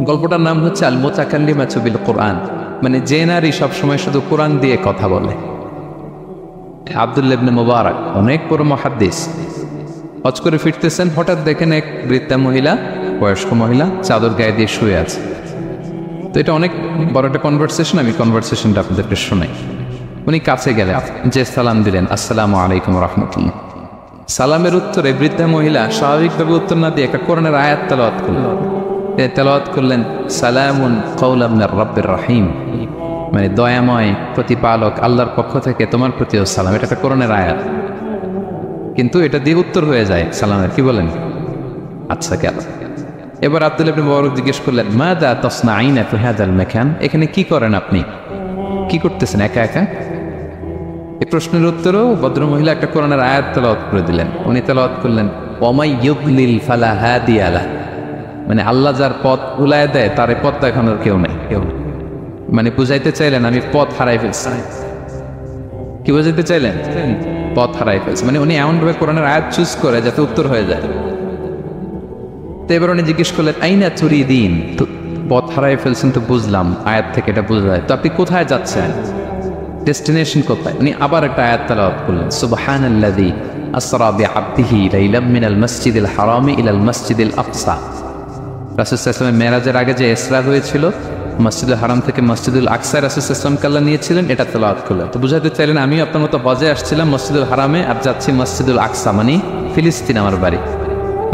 গল্পটার নাম হচ্ছে আল মুতাকাল্লিমাতু বিল কোরআন, মানে যে নারী সবসময় শুধু কোরআন দিয়ে কথা বলে। আব্দুল্লাহ ইবনে মুবারক অনেক বড় মুহাদ্দিস, হজ করে ফিরতেছেন, হঠাৎ দেখেন এক বৃদ্ধা মহিলা, বয়স্ক মহিলা চাদর গায়ে দিয়ে শুয়ে আছে। তো এটা অনেক বড় একটা কনভারসেশন, আমি কনভারসেশনটা আপনাদেরকে শোনাই। উনি কাছে গেলেন, যে সালাম দিলেন, আসসালামু আলাইকুম রাহমাতুল্লাহ। সালামের উত্তরে বৃদ্ধা মহিলা স্বাভাবিকভাবে উত্তর না দিয়ে একটা কোরআনের আয়াত তেলাওয়াত করলেন। তেলাওয়াত করলেন সালামুন কওলাম মির রাব্বির রহিম, মানে দয়াময় প্রতিপালক আল্লাহর পক্ষ থেকে তোমার প্রতিও সালাম। এটা একটা কোরআনের আয়াত, কিন্তু এটা দিয়ে উত্তর হয়ে যায় সালামের। কি বলেন? আচ্ছা কেন? এবার আব্দুল্লাহ ইবনে মুবারক জিজ্ঞেস করলেন মাযা তাসনাঈনা ফি হাযাল মাকান, এখানে কি করেন আপনি, কি করতেছেন একা একা? এই প্রশ্নের উত্তরেও ভদ্রমহিলা একটা কোরআনের আয়াত তেলাওয়াত করে দিলেন। উনি তেলাওয়াত করলেন ওয়ামাই ইউদ্লিল ফালা হাদিয়া লাহ, মানে আল্লাহ যার পথ ভুলায় দেয় তার এই পথ দেখানোর কেউ নেই, কেউ নেই। মানে বুঝাইতে চাইলেন আমি পথ হারাই ফেলছি। কি বুঝাইতে চাইলেন? পথ হারাই ফেলছি, মানে উনি এমনভাবে কোরআনের আয়াত চুজ করে যাতে উত্তর হয়ে যায়। তো এবার উনি জিজ্ঞেস করলেন আইনা তুরিদিন, তো পথ হারাই ফেলছেন তো বুঝলাম, আয়াত থেকে এটা বোঝা যায়, তো আপনি কোথায় যাচ্ছেন, ডেস্টিনেশন কোথায়? উনি আবার একটা আয়াত তেলাওয়াত করলেন সুবহানাল্লাযী আসরা বিআবদিহি লাইলাম মিনাল মাসজিদিল হারামি ইলাল মাসজিদিল আকসা। রাসূল সাল্লাল্লাহু আলাইহি ওয়াসাল্লাম মেরাজের আগে যে ইসরা হয়েছিল, মসজিদুল হারাম থেকে মসজিদুল আকসায় রাসূল সাল্লাল্লাহু আলাইহি ওয়াসাল্লামকে আল্লাহ নিয়েছিলেন, এটা তেলাওয়াত করলেন। তো বুঝাতে চাইলেন আমি আপনার মতো হজে আসছিলাম মসজিদুল হারামে, আর যাচ্ছি মসজিদুল আকসা, মানে ফিলিস্তিন আমার বাড়ি।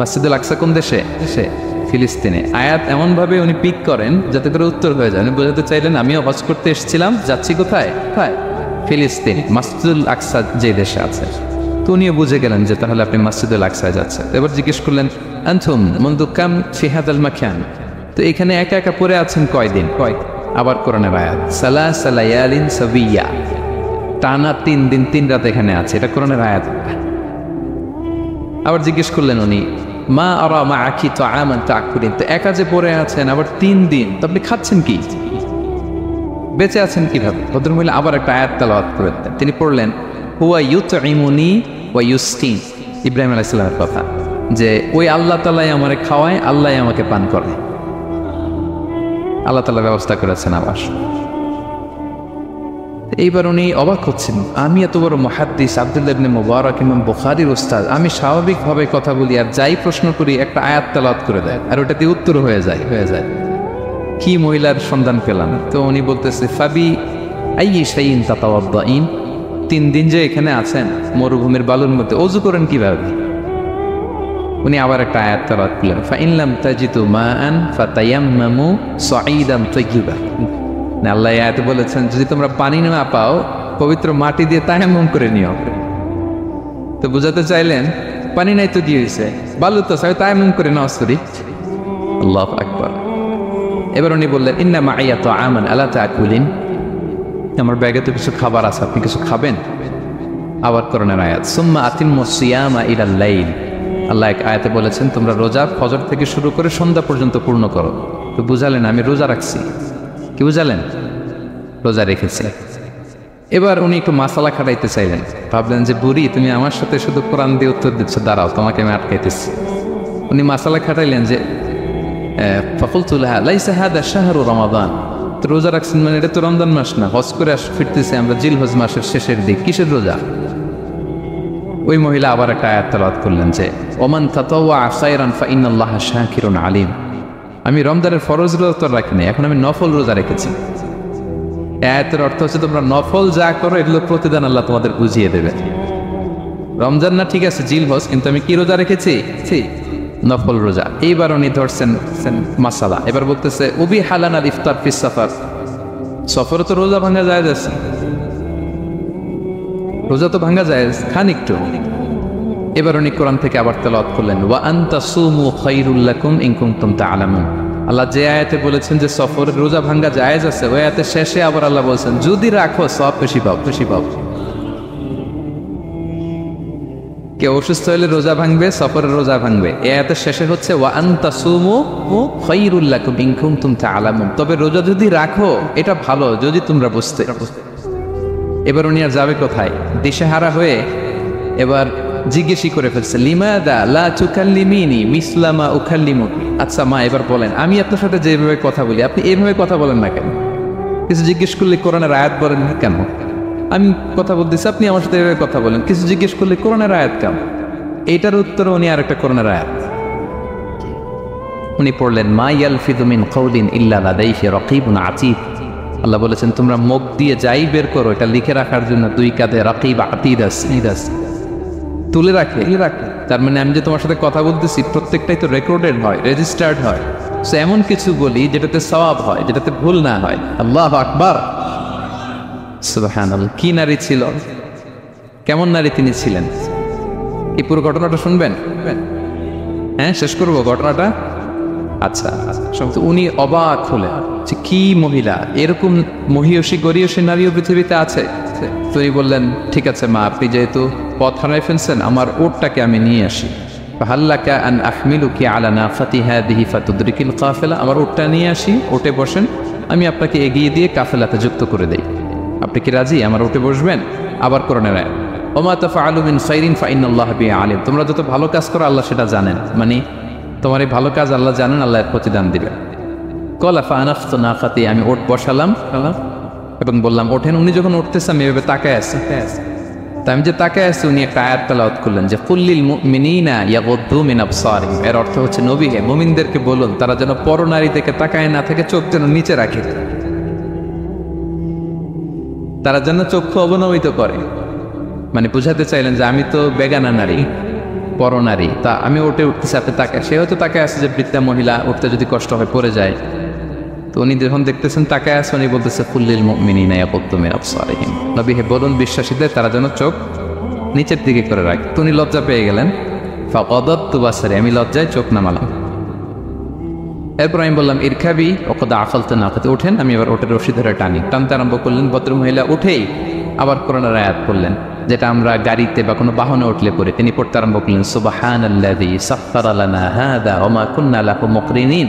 মসজিদুল আকসা কোন দেশে? সে ফিলিস্তিনে। আয়াত এমনভাবে উনি পিক করেন যাতে করে উত্তর হয়ে যায়। উনি বোঝাতে চাইলেন আমিও হজ করতে এসেছিলাম, যাচ্ছি কোথায়? কোথায়? ফিলিস্তিন, মসজিদুল আকসা যে দেশে আছে। তো উনিও বুঝে গেলেন যে তাহলে আপনি মসজিদুল আকসায় যাচ্ছেন। এবার জিজ্ঞেস করলেন আনতুম মুনযু কাম ফি হাযাল মাকান, তো এখানে একা একা পড়ে আছেন কয়দিন? আবার কোরআনের আয়াত সালাসা লায়ালিন সাবিয়া, টানা 3 দিন 3 রাত এখানে আছে, এটা কোরআনের আয়াত। আবার জিজ্ঞেস করলেন উনি মা আরা মাআকি তাআমান তাকুলিন, তো একা যে পড়ে আছেন আবার 3 দিন, তো আপনি খাচ্ছেন কি, বেঁচে আছেন কিভাবে? ভদ্রমহিলা আবার একটা আয়াত তেলাওয়াত করে দিলেন। তিনি পড়লেন হুয়া ইউতঈমুনি ওয়া ইউসকিন, ইব্রাহিম আলাইহিস সালামের কথা, যে ওই আল্লাহ তাআলাই আমারে খাওয়ায়, আল্লাহই আমাকে পান করে, আল্লাহ তাআলা ব্যবস্থা করেছেন আবার। এইবার উনি অবাক হচ্ছেন, আমি এত বড় মুহাদ্দিস আব্দুল্লাহ ইবনে মুবারক ইমাম বুখারীর উস্তাদ, আমি স্বাভাবিকভাবে কথা বলি আর যাই প্রশ্ন করি একটা আয়াত তেলাওয়াত করে দেয় আর ওটা দিয়ে উত্তর হয়ে যায়। কি মহিলার সন্ধান পেলাম? তো উনি বলতেছে ফাবি আইয়ি শাইইন তাতাওয়াদ্দাইন, 3 দিন যে এখানে আছেন মরুভূমির বালুর মধ্যে, ওযু করেন কিভাবে? উনি আবার একটা আয়াত তেলাওয়াত করলেন ফাইন লাম তাজিদু মাআন ফাতায়াম্মামু সাঈদান তাইয়্যিবা, আল্লাহ আয়াতে বলেছেন যদি তোমরা পানি না পাও পবিত্র মাটি দিয়ে তায়াম্মুম করে নিও। তো বুঝাতে চাইলেন পানি নাই তো কি হয়েছে, বালু তো সবাই তায়াম্মুম করে নাও। সরি, আল্লাহু আকবার। এবার উনি বললেন ইন্না মাইয়া তাআমান আলা তাকুলিন, আমার ব্যাগে তো কিছু খাবার আছে, আপনি কিছু খাবেন? আবার কোরআনের আয়াত সুম্মা আতিম্মুস সিয়ামা ইলাল লাইল, আল্লাহ এক আয়াতে বলেছেন তোমরা রোজা ফজর থেকে শুরু করে সন্ধ্যা পর্যন্ত পূর্ণ করো। তো বুঝালেন আমি রোজা রাখছি। কি বুঝালেন? রোজা রেখেছে। এবার উনি একটু মাসালা খাটাইতে চাইলেন, ভাবলেন যে বুড়ি তুমি আমার সাথে শুধু কোরআন দিয়ে উত্তর দিচ্ছ, দাঁড়াও তোমাকে আমি আটকাইতেছি। উনি মাসালা খাটাইলেন যে ফাকুলতু লাহা লাইসা হাদা শাহরু রমাদান, তো রোজা রাখছেন মানে এটা তো রমজান মাস না, হজ করে ফিরতেছি আমরা জিলহজ মাসের শেষের দিক, কিসের রোজা? ওই মহিলা আবার একটা আয়াত তেলাওয়াত করলেন যে ওমান তাতাওয়া খায়রান ফাইনাল্লাহা শাকিরুন আলিম, আমি রমজানের ফরজ রোজা তো রাখিনি, এখন আমি নফল রোজা রেখেছি। আয়াতের অর্থ হচ্ছে তোমরা নফল যা করো এগুলো প্রতিদান আল্লাহ তোমাদের বুঝিয়ে দেবে। রমজান না ঠিক আছে জিলহজ, কিন্তু আমি কি রোজা রেখেছি? নফল রোজা। এইবার উনি ধরছেন মাসালা, এবার বলতেছে উবি হালানা ইফতার ফিস সাফার, সফরে তো রোজা ভাঙা যায়, যাচ্ছে রোজা তো ভাঙা যায়, খান একটু। এবার উনি কোরআন থেকে আবার তেলাওয়াত করলেন ওয়া আনতা সুমু খায়রুল লাকুম ইন কুনতুম তা'লামুন, আল্লাহ যে আয়াতে বলেছেন যে সফরের রোজা ভাঙা জায়েজ আছে, ওই আয়াতের শেষে আবার আল্লাহ বলছেন যদি রাখো সওয়াব বেশি পাও, বেশি পাও। কেউ অসুস্থ হলে রোজা ভাঙবে, সফরের রোজা ভাঙবে, এই আয়াতের শেষে হচ্ছে ওয়া আনতা সুমু খায়রুল লাকুম ইন কুনতুম তা'লামুন, তবে রোজা যদি রাখো এটা ভালো যদি তোমরা বুঝতে। এবার উনি আর যাবে কোথায়? দিশেহারা হয়ে এবার জিজ্ঞেসই করে ফেলছে, লিমাদা লা তুকাল্লিমিনি মিসলা মা উকাল্লিমুকি। আচ্ছা মা, এবার বলেন, আমি আপনার সাথে যেভাবে কথা বলি আপনি এইভাবে কথা বলেন না কেন? কিছু জিজ্ঞেস করলে কোরআনের আয়াত বলেন না কেন? আমি কথা বলতেছি, আপনি আমার সাথে এভাবে কথা বলেন। কিছু জিজ্ঞেস করলে কোরআনের আয়াত কেন? এইটার উত্তরে উনি আরেকটা কোরআনের আয়াত উনি পড়লেন, মা ইয়ালফিযু মিন কাউলিন ইল্লা লাদাইহি রাকীবুন আতীদ। আল্লাহ বলেছেন, তোমরা মুখ দিয়ে যাই বের করো, এটা লিখে রাখার জন্য দুই কাঁধে রাকীব আতীদ আছে, তুলে রাখে। তার মানে আমি যে তোমার সাথে কথা বলতেছি প্রত্যেকটাই তো রেকর্ডেড হয়, রেজিস্টার্ড হয়। সো এমন কিছু বলি যেটাতে সওয়াব হয়, যেটাতে ভুল না হয়। আল্লাহু আকবার, সুবহানাল্লাহ। কি নারী ছিল, কেমন নারী তিনি ছিলেন? কি পুরো ঘটনাটা শুনবেন? হ্যাঁ, শেষ করবো ঘটনাটা। আচ্ছা, উনি অবাক হলেন যে কি মহিলা, এরকম মহিয়সী গরিয়সী নারীও পৃথিবীতে আছে। তিনি বললেন, ঠিক আছে মা, আপনি যেহেতু পথ হারাই ফেলছেন, আমার ওটটাকে আমি নিয়ে আসি। ফাহাল্লাকা আন আহমিলুকি আলা নাফাতি হাদিহি ফাতুদরিকিল কাফেলা। আমার ওটটা নিয়ে আসি, ওটে বসেন, আমি আপনাকে এগিয়ে দিয়ে কাফেলাতে যুক্ত করে দেই। আপনি কি রাজি আমার ওটে বসবেন? আবার কোরআনের আয়াত, ওমা তাফআলু মিন খাইরিন ফাইনাল্লাহা বিহি আলিম। তোমরা যত ভালো কাজ করো আল্লাহ সেটা জানেন, মানে তোমার এই ভালো কাজ আল্লাহ জানেন, আল্লাহ এর প্রতিদান দিবেন। কলা ফানাফতু নাকাতি, আমি ওট বসালাম এবং বললাম ওঠেন। উনি যখন উঠতেছে আমি এভাবে তাকায় আছি, তাই আমি যে তাকায় আছি উনি একটা আয়াত তেলাওয়াত করলেন যে কুল্লিল মুমিনিনা ইয়াগুদ্দু মিন আবসারিহিম। এর অর্থ হচ্ছে, নবী হে, মুমিনদেরকে বলুন তারা যেন পরনারী থেকে তাকায় না থেকে চোখ যেন নিচে রাখে, তারা যেন চক্ষু অবনমিত করে। মানে বুঝাতে চাইলেন যে আমি তো বেগানা নারী, পরনারী, তা আমি উঠতেছি, আপনি তাকায়। সে হয়তো তাকায় আছে যে বৃদ্ধা মহিলা উঠতে যদি কষ্ট হয় পড়ে যায়। তো উনি যখন দেখতেছেন তাকায় আছে, উনি বলতেছে কুল্লিল মুমিনিনা ইয়াগুদ্দু মিন আবসারিহিম। নবী হে, বলুন বিশ্বাসীদের তারা যেন চোখ নিচের দিকে করে রাখে। তো উনি লজ্জা পেয়ে গেলেন। ফাকাদাতু বাসারি, আমি লজ্জায় চোখ নামালাম। এরপর আমি বললাম ইরকাবি ওয়াকাদ আফালতু নাকাতি, ওঠেন। আমি এবার ওটের রশি ধরে টানতে আরম্ভ করলেন। ভদ্রমহিলা উঠেই আবার কোরআনের আয়াত পড়লেন, যেটা আমরা গাড়িতে বা কোনো বাহনে উঠলে পড়ি। তিনি পড়তে আরম্ভ করলেন, সুবহানাল্লাযী সাখখারা লানা হাযা ওয়া মা কুন্না লাহু মুকরিনিন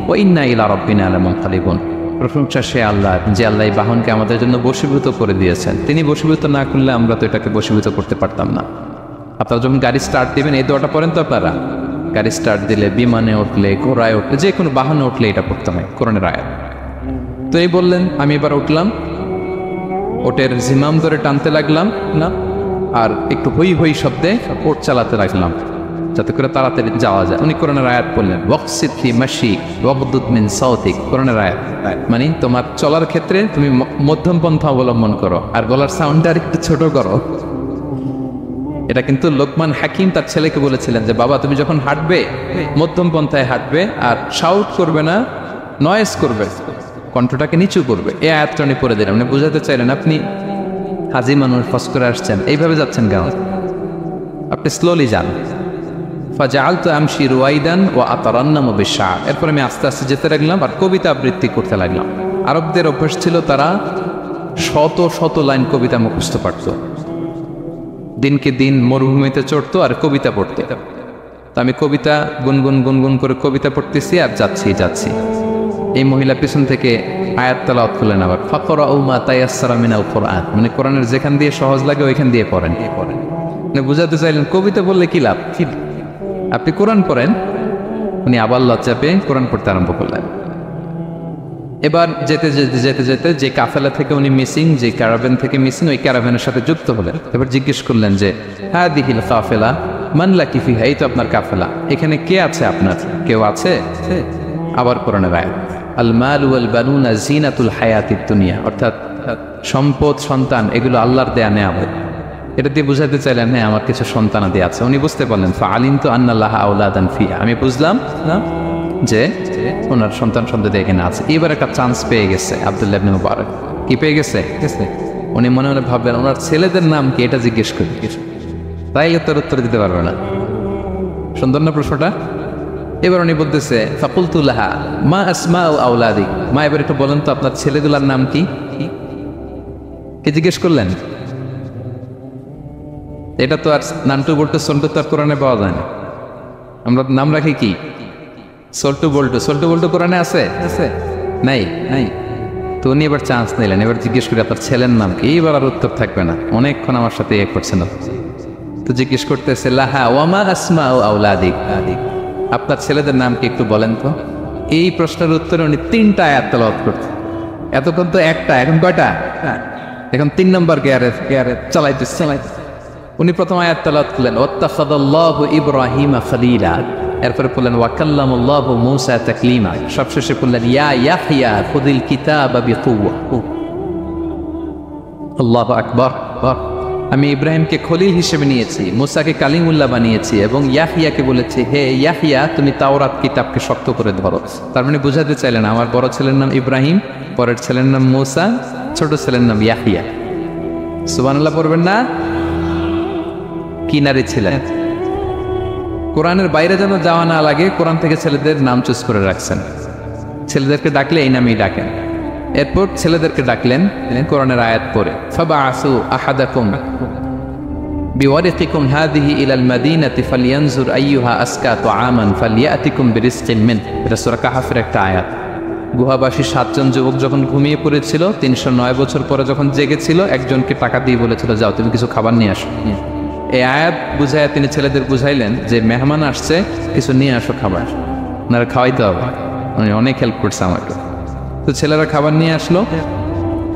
ওয়া ইন্না ইলা রাব্বিনা লামুনকালিবুন। প্রশংসা সে আল্লাহ, যে আল্লাহ এই বাহনকে আমাদের জন্য বশীভূত করে দিয়েছেন। তিনি বশীভূত না করলে আমরা তো এটাকে বশীভূত করতে পারতাম না। আপনারা যখন গাড়ি স্টার্ট দিবেন এই দোয়াটা পড়েন তো আপনারা? গাড়ি স্টার্ট দিলে, বিমানে উঠলে, ঘোড়ায় উঠলে, যে কোনো বাহনে উঠলে এটা পড়তে হয়, কোরআনের আয়াত। তো এই বললেন, আমি এবার উঠলাম, ওটের জিমাম ধরে টানতে লাগলাম না, আর একটু হই হই শব্দে ওট চালাতে লাগলাম যাতে করে তাড়াতাড়ি যাওয়া যায়। উনি কোরআনের আয়াত বললেন, ওয়াকসিদ ফি মাশিক ওয়াগদুদ মিন সাওতিক। কোরআনের আয়াত মানে তোমার চলার ক্ষেত্রে তুমি মধ্যম পন্থা অবলম্বন করো, আর গলার সাউন্ডটা আর একটু ছোট করো। এটা কিন্তু লোকমান হাকিম তার ছেলেকে বলেছিলেন যে বাবা, তুমি যখন হাঁটবে মধ্যম পন্থায় হাঁটবে, আর শাউট করবে না, নয়েজ করবে, কণ্ঠটাকে নিচু করবে। এই আয়াতটা উনি পড়ে দিলেন। উনি বুঝাতে চাইলেন আপনি হাজি মানুষ, ফস করে আসছেন, এইভাবে যাচ্ছেন কেন? আপনি স্লোলি যান। ফাজাআলতু আমশি রুয়াইদান ওয়া আতারান্নামু বিশআর। এরপর আমি আস্তে আস্তে যেতে লাগলাম আর কবিতা আবৃত্তি করতে লাগলাম। আরবদের অভ্যাস ছিল, তারা শত শত লাইন কবিতা মুখস্থ পারত। দিনকে দিন মরুভূমিতে চড়তো আর কবিতা পড়তে। তো আমি কবিতা গুনগুন করে কবিতা পড়তেছি আর যাচ্ছি। এই মহিলা পিছন থেকে আয়াত তেলাওয়াত করলেন আবার, ফাকরাউ মা তায়াসসারা মিনাল কোরআন। মানে কোরআনের যেখান দিয়ে সহজ লাগে ওইখান দিয়ে পড়েন। মানে বুঝাতে চাইলেন কবিতা বললে কি লাভ, আপনি কোরআন পড়েন। উনি আবার লজ্জা পেয়ে কোরআন পড়তে আরম্ভ করলেন। এবার যেতে যে কাফেলা থেকে উনি মিসিং, যে ক্যারাভ্যান থেকে মিসিং, ওই ক্যারাভ্যানের সাথে যুক্ত হলেন। এবার জিজ্ঞেস করলেন যে হাদিহিল কাফেলা মান লাকি ফিহা, এই তো আপনার কাফেলা, এখানে কে আছে আপনার? কেউ আছে? আবার কোরআনের আয়াত, আল মাল ওয়াল বানুনা জিনাতুল হায়াতিদ দুনিয়া, অর্থাৎ সম্পদ, সন্তান, এগুলো আল্লাহর দেয়া নেয়ামত। এটা দিয়ে বুঝাতে চাইলেন হ্যাঁ আমার কিছু সন্তানাদি আছে। উনি বুঝতে পারলেন ফাআলিমতু আন্নাল্লাহা আওলাদান ফিহা, আমি বুঝলাম না যে ওনার সন্তান সন্ততি এখানে আছে। এবার একটা চান্স পেয়ে গেছে আব্দুল্লাহ ইবনে মুবারক। কি পেয়ে গেছে? উনি মনে মনে ভাবলেন ওনার ছেলেদের নাম কি, এটা জিজ্ঞেস করি, তাই উত্তর দিতে পারবে না। সুন্দর না প্রশ্নটা? এবার উনি বলতেছে ফাকুলতু লাহা মা আসমাউ আওলাদিক, মা এবার একটু বলেন তো আপনার ছেলেগুলার নাম কি? কি জিজ্ঞেস করলেন? এটা তো আর নান্টু বল্টু সল্টু তো আর কোরআনে পাওয়া যায় না। আমরা নাম রাখি কি? সল্টু বল্টু কোরআনে আছে? নাই। তো উনি এবার চান্স নিলেন, এবার জিজ্ঞেস করি আপনার ছেলের নাম কি? এইবার আর উত্তর থাকবে না, অনেকক্ষণ আমার সাথে করছেন। তো জিজ্ঞেস করতেছে লাহা ওয়ামা আসমাউ আওলাদিক, আপনার ছেলেদের নাম কি একটু বলেন তো। এই প্রশ্নের উত্তরে উনি 3টা আয়াত তেলাওয়াত করতেন। এতক্ষণ তো একটা, এখন কয়টা? এখন 3 নম্বর গিয়ারে চালাইতেছে। উনি প্রথম আয়াত তেলাওয়াত করলেন ওয়াত্তাখাযাল্লাহু ইব্রাহিমা খলিলা, এরপরে বললেন ওয়াকাল্লামাল্লাহু মূসা তাকলিমা, সবশেষে বললেন ইয়া ইয়াহইয়া খুযিল কিতাবা বিকুওয়া। আল্লাহু আকবার। আমি ইব্রাহিমকে খলিল হিসেবে নিয়েছি, মূসাকে কালিমুল্লাহ বানিয়েছি, এবং ইয়াহইয়াকে বলেছি হে ইয়াহইয়া তুমি তাওরাত কিতাবকে শক্ত করে ধরো। তার মানে বুঝাতে চাইলেন আমার বড় ছেলের নাম ইব্রাহিম, পরের ছেলের নাম মূসা, ছোট ছেলের নাম ইয়াহইয়া। সুবহানাল্লাহ পড়বেন না? কি নারী ছিলেন। কোরআনের বাইরে যেন যাওয়া না লাগে, কোরআন থেকে ছেলেদের নাম চুজ করে রাখছেন। ছেলেদেরকে ডাকলে এই নামেই ডাকেন। এরপর ছেলেদেরকে ডাকলেন কোরআনের আয়াত পড়ে ফাবআসু আহাদাকুম বিওয়ারিকিকুম হাযিহি ইলাল মাদিনাতি ফালইয়ানজুর আইয়ুহা আসকা তুআমান ফালইয়াতিকুম বিরিজকিন মিন। এটা সূরা কাহফের একটা আয়াত। গুহাবাসী 7 জন যুবক যখন ঘুমিয়ে পড়েছিল, 309 বছর পরে যখন জেগেছিল, একজনকে টাকা দিয়ে বলেছিল যাও তুমি কিছু খাবার নিয়ে আসো। এই আয়াত বুঝাইয়া তিনি ছেলেদের বুঝাইলেন যে মেহমান আসছে, কিছু নিয়ে আসো খাবার, আপনারা খাওয়াইতে হবে। উনি অনেক হেল্প করছে আমাকে। তো ছেলেরা খাবার নিয়ে আসলো।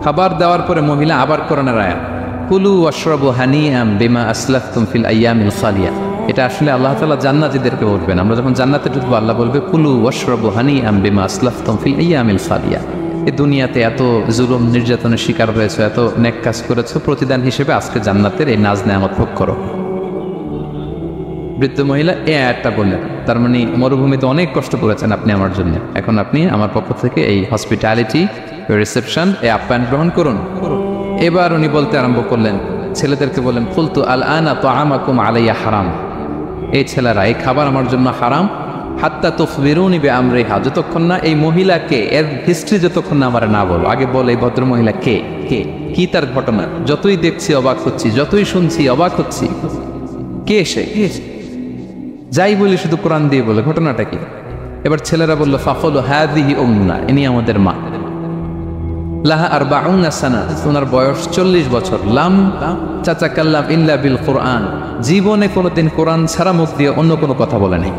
খাবার দেওয়ার পরে মহিলা আবার কোরআনের আয়াত কুলু ওয়াশরাবু হানিআম বিমা আসলাফতুম ফিল আইয়ামিল খালিয়া। এটা আসলে আল্লাহ তাআলা জান্নাতীদেরকে বলবেন। আমরা যখন জান্নাতে ঢুকবো আল্লাহ বলবে কুলু ওয়াশরাবু হানিআম বিমা আসলাফতুম ফিল আইয়ামিল খালিয়া। এই দুনিয়াতে এত জুলুম নির্যাতনের শিকার হয়েছে, এত নেক কাজ করেছো, প্রতিদান হিসেবে আজকে জান্নাতের এই নাজ নেয়ামত ভোগ করো। বৃদ্ধ মহিলা এই আয়াতটা বললেন, তার মানে মরুভূমিতে অনেক কষ্ট করেছেন আপনি আমার জন্য, এখন আপনি আমার পক্ষ থেকে এই হসপিটালিটি রিসেপশন এই আপ্যায়ন গ্রহণ করুন। এবার উনি বলতে আরম্ভ করলেন, ছেলেদেরকে বললেন কুলতু আল আনা তুআমাকুম আলাইয়া হারাম। এই ছেলেরা এই খাবার আমার জন্য হারাম, হাত্তা তুখবিরুনি বিআমরিহা, যতক্ষণ না এই মহিলাকে এর হিস্ট্রি যতক্ষণ না আমার না বলো। আগে বল এই ভদ্র মহিলা কে, কি তার ঘটনা। যতই দেখছি অবাক হচ্ছি, যতই শুনছি অবাক হচ্ছি। কে সে? যাই বলি শুধু কোরআন দিয়ে বলে, ঘটনাটা কি? এবার ছেলেরা বলল ফাকলু হাযিহি উম্মুনা, ইনি আমাদের মা। লাহা আরবাউনা সানা, ওনার বয়স 40 বছর। লাম তাতাকাল্লাম ইল্লা বিল কুরআন, জীবনে কোনোদিন কোরআন ছাড়া মুখ দিয়ে অন্য কোনো কথা বলে নাই।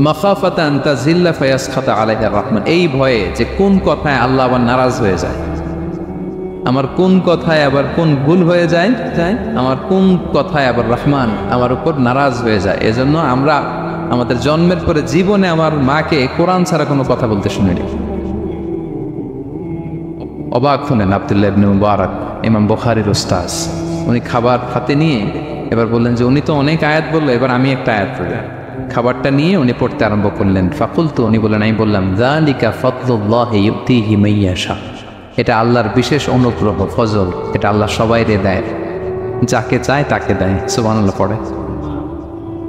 মাখাফাতা আন তাযিল্লা ফায়াসখাতা আলাইহা রহমান, এই ভয়ে যে কোন কথায় আল্লাহ আবার নারাজ হয়ে যায়, আমার কোন কথায় আবার কোন ভুল হয়ে যায়, আমার কোন কথায় আবার রহমান আমার উপর নারাজ হয়ে যায়। এজন্য আমরা আমাদের জন্মের পরে জীবনে আমার মাকে কোরআন ছাড়া কোনো কথা বলতে শুনিনি। অবাক হলেন আব্দুল্লাহ ইবনে মুবারক, ইমাম বুখারীর উস্তাদ। উনি খাবার হাতে নিয়ে এবার বললেন যে উনি তো অনেক আয়াত বললো, এবার আমি একটা আয়াত পড়ি। খাবারটা নিয়ে উনি পড়তে আরম্ভ করলেন। ফাকুলতু, উনি বললেন, আমি বললাম যালিকা ফাদলুল্লাহি ইউতিহি মাইয়াশা, এটা আল্লাহর বিশেষ অনুগ্রহ, ফজল, এটা আল্লাহ সবাইরে দেয়, যাকে চায় তাকে দেয়। সুবহানাল্লাহ পড়ে।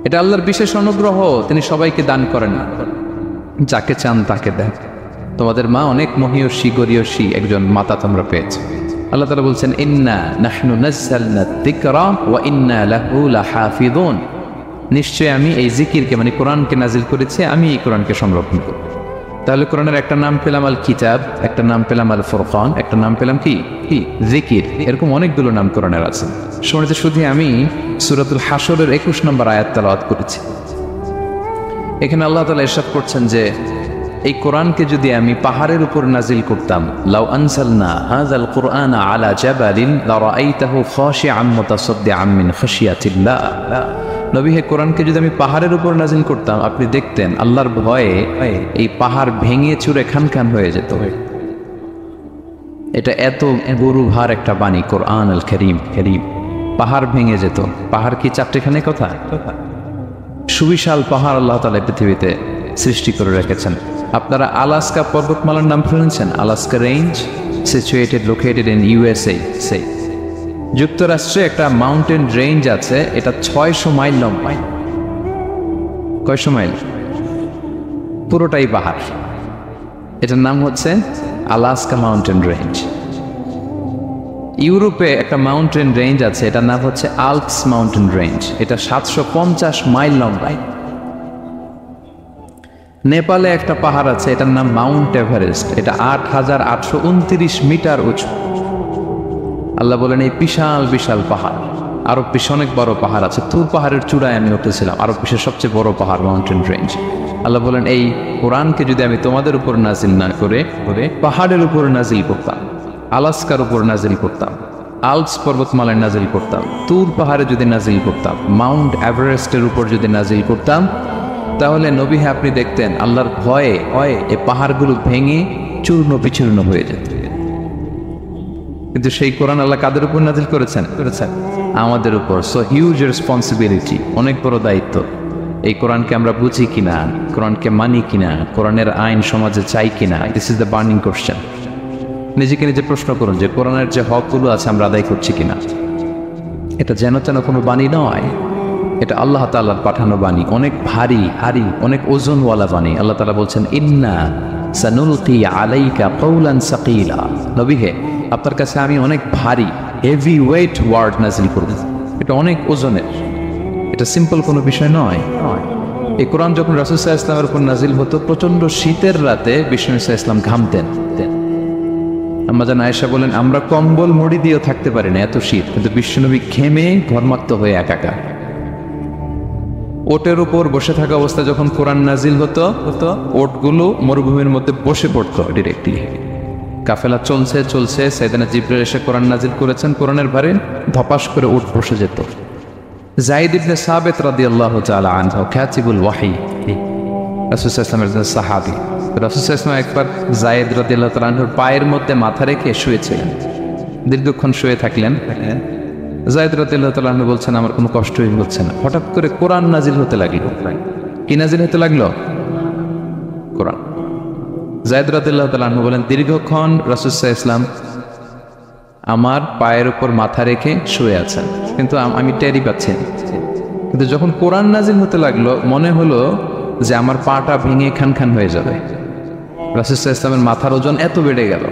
এটা আল্লাহর বিশেষ অনুগ্রহ, তিনি সবাইকে দান করেন না, যাকে চান তাকে দেন। তোমাদের মা অনেক মহিয়সী গরিয়সী একজন মাতা তোমরা পেয়েছো। আল্লাহ তাআলা বলছেন ইন্না নাহনু নাযালনা যিকরা ওয়া ইন্না লাহু লাহাফিযুন, নিশ্চয় আমি এই জিকিরকে মানে কোরআনকে নাজিল করেছি, আমি এই কোরআনকে সংরক্ষণ করব। তাহলে কোরআনের একটা নাম পেলাম আল কিতাব, একটা নাম পেলাম আল ফুরকান, একটা নাম পেলাম কি জিকির। এরকম অনেকগুলো নাম কোরআনের আছে। শুনেছি শুধু আমি সূরাতুল হাশরের 21 নম্বর আয়াত তেলাওয়াত করেছি। এখানে আল্লাহ তাআলা ইরশাদ করছেন যে এই কোরআনকে যদি আমি পাহাড়ের উপর নাজিল করতাম, লাউ আনসালনা হাযাল কুরআনা আলা জাবালিন লারাআইতাহু খাশিআন মুতাসাদ্দিআন মিন খাশিয়াতিল্লাহ। নবী হে, কোরআনকে যদি আমি পাহাড়ের উপর নাজিল করতাম, আপনি দেখতেন আল্লাহর ভয়ে এই পাহাড় ভেঙে চুরে খান খান হয়ে যেত। এটা এত বড় ভার একটা বাণী কোরআন আল কারীম, পাহাড় ভেঙে যেত। পাহাড় কি চারটেখানে কথা? সুবিশাল পাহাড় আল্লাহ তাআলা পৃথিবীতে সৃষ্টি করে রেখেছেন। আপনারা আলাস্কা পর্বতমালার নাম শুনেছেন? Alaska range, located in USA. যুক্তরাষ্ট্রে একটা মাউন্টেন রেঞ্জ আছে, এটা 600 মাইল লম্বা। কয়শো মাইল? পুরোটাই পাহাড়। এটার নাম হচ্ছে আলাস্কা মাউন্টেন রেঞ্জ। ইউরোপে একটা মাউন্টেন রেঞ্জ আছে, এটার নাম হচ্ছে আল্পস মাউন্টেন রেঞ্জ, এটা 750 মাইল লম্বা। নেপালে একটা পাহাড় আছে, এটার নাম মাউন্ট এভারেস্ট, এটা 8829 মিটার উঁচু। আল্লাহ বলেন এই বিশাল বিশাল পাহাড় আরব বিশ্বে অনেক বড় পাহাড় আছে, তুর পাহাড়ের চূড়ায় আমি উঠেছিলাম, আরব বিশ্বের সবচেয়ে বড় পাহাড়, মাউন্টেন রেঞ্জ। আল্লাহ বলেন এই কোরআনকে যদি আমি তোমাদের উপর নাজিল না করে পাহাড়ের উপর নাজিল করতাম, আলাস্কার উপর নাজিল করতাম, আল্পস পর্বতমালায় নাজিল করতাম, তুর পাহাড়ে যদি নাজিল করতাম, মাউন্ট এভারেস্টের উপর যদি নাজিল করতাম, তাহলে নবী হ্যাঁ আপনি দেখতেন আল্লাহর ভয়ে এই পাহাড়গুলো ভেঙে চূর্ণ বিচূর্ণ হয়ে যেত। কিন্তু সেই কোরআন আল্লাহ কাদের উপর নাজিল করেছেন? আমাদের উপর। সো হিউজ রেসপন্সিবিলিটি, অনেক বড় দায়িত্ব। এই কোরআনকে আমরা বুঝি কিনা, কোরআনকে মানি কিনা, কোরআনের আইন সমাজে চাই কিনা, this is the burning question. নিজেকে নিজে প্রশ্ন করুন যে কোরআনের যে হকগুলো আছে আমরা আদায় করছি কিনা। এটা যেন তেন কোনো বাণী নয়, এটা আল্লাহ তাআলার পাঠানো বাণী, অনেক ভারী অনেক ওজনওয়ালা বাণী। আল্লাহ তাআলা বলছেন ইন্না সানুলকি আলাইকা কওলান সাকিলা, নবী হে আপনার কাছে আমি অনেক ভারী হেভি ওয়েট ওয়ার্ড নাজিল করব। এটা অনেক ওজনের, এটা সিম্পল কোনো বিষয় নয়। এই কোরআন যখন রাসূল সাল্লাল্লাহু আলাইহি ওয়াসাল্লামের উপর নাজিল হতো, প্রচন্ড শীতের রাতে বিষ্ণু সাল্লাল্লাহু আলাইহি ওয়াসাল্লাম ঘামতেন। আম্মা জান আয়েশা বলেন আমরা কম্বল মুড়ি দিয়েও থাকতে পারি না, এত শীত, কিন্তু বিশ্বনবী ঘেমে ঘর্মাক্ত হয়ে একাকার। ওটের উপর বসে থাকা অবস্থায় যখন কোরআন নাজিল হতো, ওটগুলো মরুভূমির মধ্যে বসে পড়তো ডিরেক্টলি। কাফেলা চলছে সাইয়েদনা জিবরাইল এসে কোরআন নাজিল করেছেন, কোরআনের ভারে ধপাস করে উট বসে যেত। যায়েদ ইবনে সাবিত রাদিয়াল্লাহু তাআলা আনহু কাতিবুল ওয়াহি, রাসূল সাল্লাল্লাহু আলাইহি ওয়াসাল্লামের সাহাবী। রাসূল সাল্লাল্লাহু আলাইহি ওয়াসাল্লাম একবার যায়েদ রাদিয়াল্লাহু তাআলা আনহুর পায়ের মধ্যে মাথা রেখে শুয়েছিলেন, দীর্ঘক্ষণ শুয়ে থাকলেন। যায়েদ রাদিয়াল্লাহু তাআলা আনহু বলছেন আমার কোনো কষ্টই হচ্ছে না। হঠাৎ করে কোরআন নাজিল হতে লাগলো। কি নাজিল হতে লাগলো? কোরআন। যায়েদ রাদিয়াল্লাহু তাআলা আনহু বলেন দীর্ঘক্ষণ রাসূল সাল্লাল্লাহু আলাইহি ওয়াসাল্লাম আমার পায়ের উপর মাথা রেখে শুয়ে আছেন, কিন্তু আমি টেরই পাচ্ছি না। কিন্তু যখন কোরআন নাজিল হতে লাগলো মনে হলো যে আমার পাটা ভেঙে খান হয়ে যাবে। রাসূল সাল্লাল্লাহু আলাইহি ওয়াসাল্লামের মাথার ওজন এত বেড়ে গেল,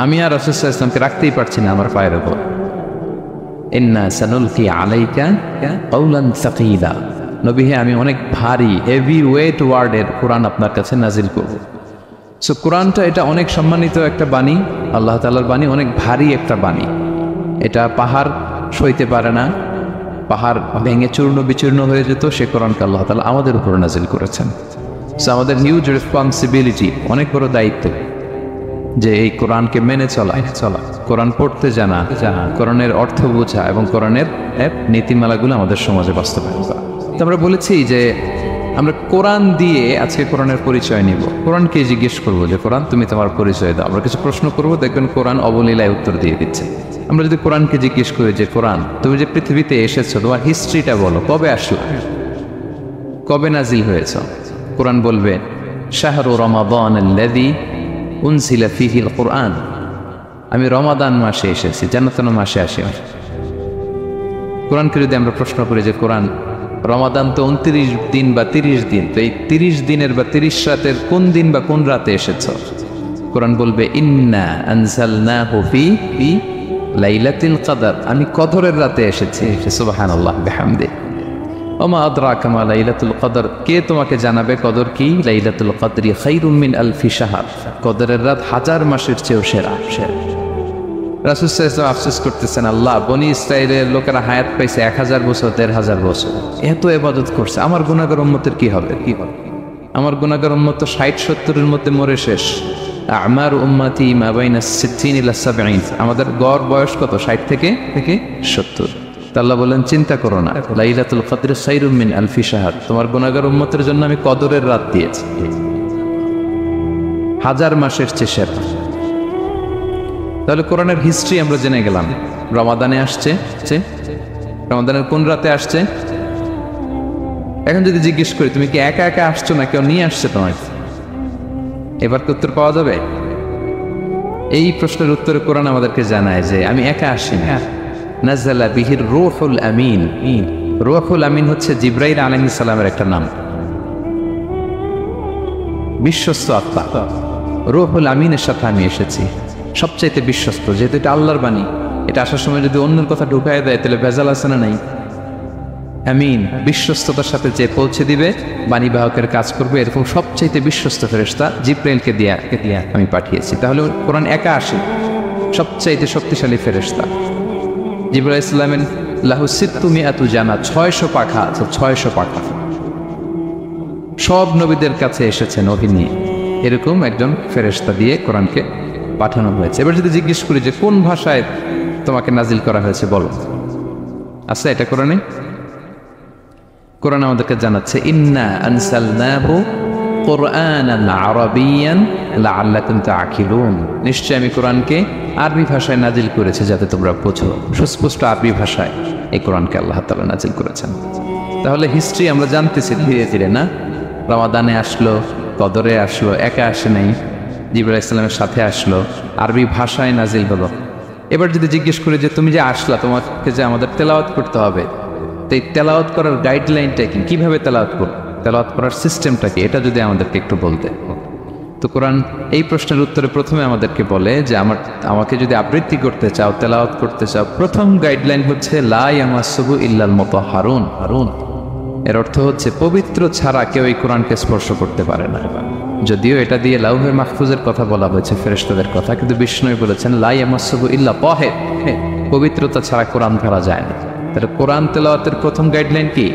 আমি আর রাসূল সাল্লাল্লাহু আলাইহি ওয়াসাল্লামকে রাখতেই পারছি না আমার পায়ের উপর। ইন্না সানুলকি আলাইকা কওলান সাকিলা, নবী হে আমি অনেক ভারী হেভি ওয়েট ওয়ার্ডের কোরআন আপনার কাছে নাজিল করব। সো কোরআনটা এটা অনেক সম্মানিত একটা বাণী, আল্লাহ তাআলার বাণী, অনেক ভারী একটা বাণী। এটা পাহাড় সইতে পারে না, পাহাড় ভেঙে চূর্ণ বিচূর্ণ হয়ে যেত, সে কোরআনকে আল্লাহ তাআলা আমাদের উপর নাজিল করেছেন। সো আমাদের হিউজ রেসপন্সিবিলিটি, অনেক বড় দায়িত্ব যে এই কোরআনকে মেনে চলা, কোরআন পড়তে জানা, কোরআনের অর্থ বোঝা এবং কোরআনের নীতিমালাগুলো আমাদের সমাজে বাস্তবায়ন করা। তো আমরা বলেছি যে আমরা কোরআন দিয়ে আজকে কোরআনের পরিচয় নিব। কোরআনকে জিজ্ঞেস করবো যে কোরআন তুমি তোমার পরিচয় দাও। আমরা কিছু প্রশ্ন করবো, দেখবেন কোরআন অবলীলায় উত্তর দিয়ে দিচ্ছে। আমরা যদি কোরআনকে জিজ্ঞেস করি যে কোরআন তুমি যে পৃথিবীতে এসেছো তোমার হিস্ট্রিটা বলো, কবে আসলো, কবে নাজিল হয়েছ? কোরআন বলবে শাহরু রমাদান আল্লাযী উনজিলা ফীহিল কুরআন, আমি রমাদান মাসে এসেছি, জান্নাতুল মাসে আসি। কোরআনকে যদি আমরা প্রশ্ন করি যে কোরআন রমাদান তো 29 দিন বা 30 দিন, তো এই 30 দিনের বা 30 রাতের কোন দিন বা কোন রাতে এসেছ? কোরআন বলবে ইন্না আনজালনাহু ফি লাইলাতুল কদর, আমি কদরের রাতে এসেছি। সুবহানাল্লাহ বিহামদি। ওমা আদরাকা মা লাইলাতুল কদর, কে তোমাকে জানাবে কদর কি? লাইলাতুল কদরি খায়রুম মিন আলফি শাহর, কদরের রাত 1000 মাসের চেয়েও সেরা। রাসূল সাল্লাল্লাহু আলাইহি ওয়াসাল্লাম আফসোস করতেছেন, আল্লাহ বনি ইসরাইলের লোকেরা হায়াত পাইছে 1000 বছর, 1500 বছর, এত ইবাদত করছে, আমার গুনাহগার উম্মতের কি হবে? আমার গুনাহগার উম্মত তো 60-70-এর মধ্যে মরে শেষ। আমার উম্মতি মা বাইনা 60 ইলা 70, আমাদের গড় বয়স কত? 60 থেকে 70। আল্লাহ বলেন চিন্তা করো না, লাইলাতুল কদর খায়রুম মিন আলফি শাহর, তোমার গুনাহগার উম্মতের জন্য আমি কদরের রাত দিয়েছি 1000 মাসের চেয়ে সেরা। তাহলে কোরআনের হিস্ট্রি আমরা জেনে গেলাম। রমাদানে আসছে, রমাদানের কোন রাতে আসছে? এখন যদি জিজ্ঞেস করি তুমি কি একা একা আসছো না কেউ নিয়ে আসছে তোমাকে, এবার কি উত্তর পাওয়া যাবে? এই প্রশ্নের উত্তরে কোরআন আমাদেরকে জানায় যে আমি একা আসি না। নাযালা বিহির রূহুল আমিন, রূহুল আমিন হচ্ছে জিবরাইল আলাইহিস সালামের একটা নাম, বিশ্বস্ত আত্মা। রূহুল আমিনের সাথে আমি এসেছি, সবচাইতে বিশ্বস্ত, যেহেতু এটা আল্লাহর বাণী। এটা আসার সময় যদি অন্যের কথা ঢুকায় দেয় তাহলে ভেজাল আছে না নাই? আমিন, বিশ্বস্ততার সাথে যে পৌঁছে দিবে, বাণী বাহকের কাজ করবে, এরকম সবচাইতে বিশ্বস্ত ফেরেশতা জিবরাইলকে দিয়ে আমি পাঠিয়েছি। তাহলে কোরআন একা আসে, সবচাইতে শক্তিশালী ফেরেশতা। জিবরাইল ইসলামের লাহু সিত্তুমিআতু জানাহ, 600 পাখা আছে, 600 পাখা। সব নবীদের কাছে এসেছেন ওহী নিয়ে, এরকম একজন ফেরেশতা দিয়ে কোরআনকে পাঠানো হয়েছে। এবার যদি জিজ্ঞেস করি যে কোন ভাষায় তোমাকে নাজিল করা হয়েছে বলো, আচ্ছা এটা কোরআনে? কোরআন আমাদেরকে জানাচ্ছে ইন্না আনসালনাহু কুরআনান আরাবিয়ান লাআল্লাকুম তাআকিলুন, নিশ্চয় আমি কোরআনকে আরবি ভাষায় নাজিল করেছি যাতে তোমরা বোঝো। সুস্পষ্ট আরবি ভাষায় এই কোরআনকে আল্লাহ তাআলা নাজিল করেছেন। তাহলে হিস্ট্রি আমরা জানতেছি ধীরে ধীরে, না? রমাদানে আসলো, কদরে আসলো, একা আসে নাই, জিবরাইল আলাইহিস সালামের সাথে আসলো, আরবি ভাষায় নাজিল হলো। এবার যদি জিজ্ঞেস করি যে তুমি যে আসলা, তোমাকে যে আমাদের তেলাওয়াত করতে হবে, তো এই তেলাওয়াত করার গাইডলাইনটা কি, কিভাবে তেলাওয়াত করব, তেলাওয়াত করার সিস্টেমটা কি, এটা যদি আমাদেরকে একটু বলতে। তো কোরআন এই প্রশ্নের উত্তরে প্রথমে আমাদেরকে বলে যে আমাকে যদি আবৃত্তি করতে চাও, তেলাওয়াত করতে চাও, প্রথম গাইডলাইন হচ্ছে লা ইয়ামাসসুহু ইল্লাল মুতাহহারুন। এর অর্থ হচ্ছে পবিত্র ছাড়া কেউ এই কোরআনকে স্পর্শ করতে পারে না। যদিও এটা দিয়ে লাউহে মাহফুজের কথা বলা হয়েছে, ফেরেশতাদের কথা, কিন্তু বিষ্ণু বলেছেন লা ইয়ামাসসুহু ইল্লা তাহির, পবিত্রতা ছাড়া কোরআন ধরা যায় না। তাহলে কোরআন তেলাওয়াতের প্রথম গাইডলাইন কি?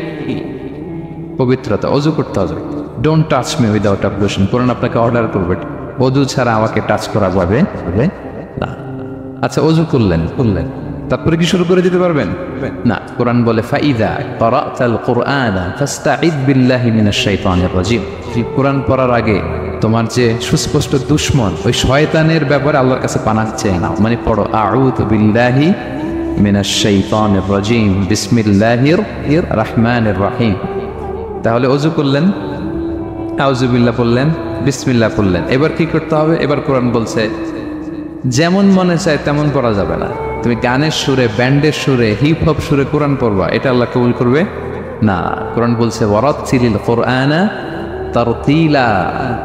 পবিত্রতা। অজু করতে হবে, ডোন্ট টাচ মি উইদাউট অ্যাবলুশন। কোরআন আপনাকে অর্ডার করবে অজু ছাড়া আমাকে টাচ করা যাবে না। আচ্ছা, অজু করলেন, তারপরে কি শুরু করে দিতে পারবেন? না। কোরআন বলে ফাইদা ক্বারাতাল কুরআনা ফাস্তাঈদ বিল্লাহি মিনাশ শাইতানির রাজিম। কোরআন পড়ার আগে তোমার যে সুস্পষ্ট দুশমন ওই শয়তানের ব্যাপারে আল্লাহর কাছে পানাহ চেয়ে নাও। মানে পড়ো আউযু বিল্লাহি মিনাশ শাইতানির রাজিম বিসমিল্লাহির রহমানির রহিম। তাহলে অজু করলেন, আউযু বিল্লাহ পড়লেন, বিসমিল্লাহ পড়লেন। এবার কি করতে হবে? এবার কোরআন বলছে যেমন মনে চায় তেমন পড়া যাবে না। তুমি গানের সুরে, ব্যান্ডের সুরে, হিপ হপ সুরে কোরআন পড়বা, এটা আল্লাহ কবুল করবে না। কোরআন বলছে ওয়ারাত্তিলিল কুরআনা তারতিলা,